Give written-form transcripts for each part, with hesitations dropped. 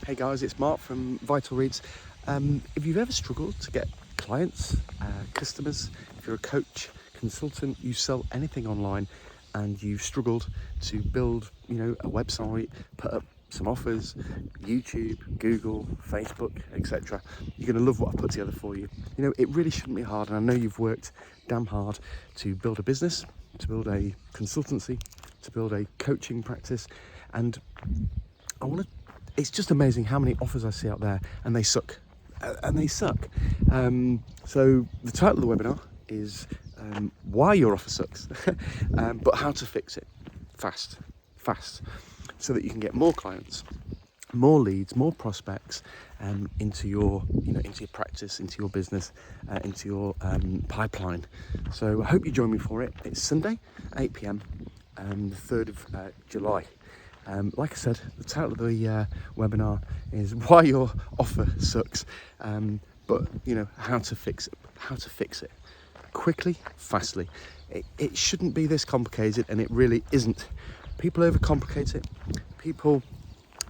Hey guys, it's Mark from Vital Reads. If you've ever struggled to get clients, customers, if you're a coach, consultant, you sell anything online and you've struggled to build, a website, put up some offers, YouTube, Google, Facebook, etc., you're going to love what I put together for you. It really shouldn't be hard, and I know you've worked damn hard to build a business, to build a consultancy, to build a coaching practice, and it's just amazing how many offers I see out there and they suck. So the title of the webinar is why your offer sucks, but how to fix it fast, so that you can get more clients, more leads, more prospects into your practice, into your business, into your pipeline. So I hope you join me for it. It's Sunday, 8 p.m, the 3rd of July. Like I said, the title of the webinar is why your offer sucks, but how to fix it quickly, fastly. It shouldn't be this complicated, and it really isn't. People overcomplicate it. People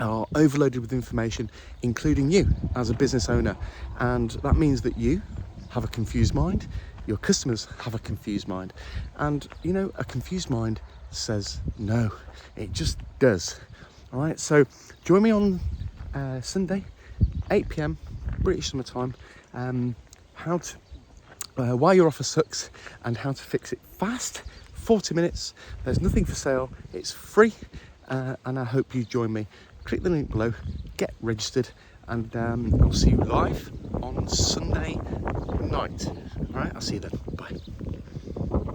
are overloaded with information, including you as a business owner, and that means that you have a confused mind, your customers have a confused mind, and a confused mind says no. It just does. All right, so join me on Sunday, 8 p.m, British summer time, why your offer sucks and how to fix it fast. 40 minutes, there's nothing for sale, it's free, and I hope you join me. Click the link below, get registered, and I'll see you live on Sunday night. All right, I'll see you then. Bye.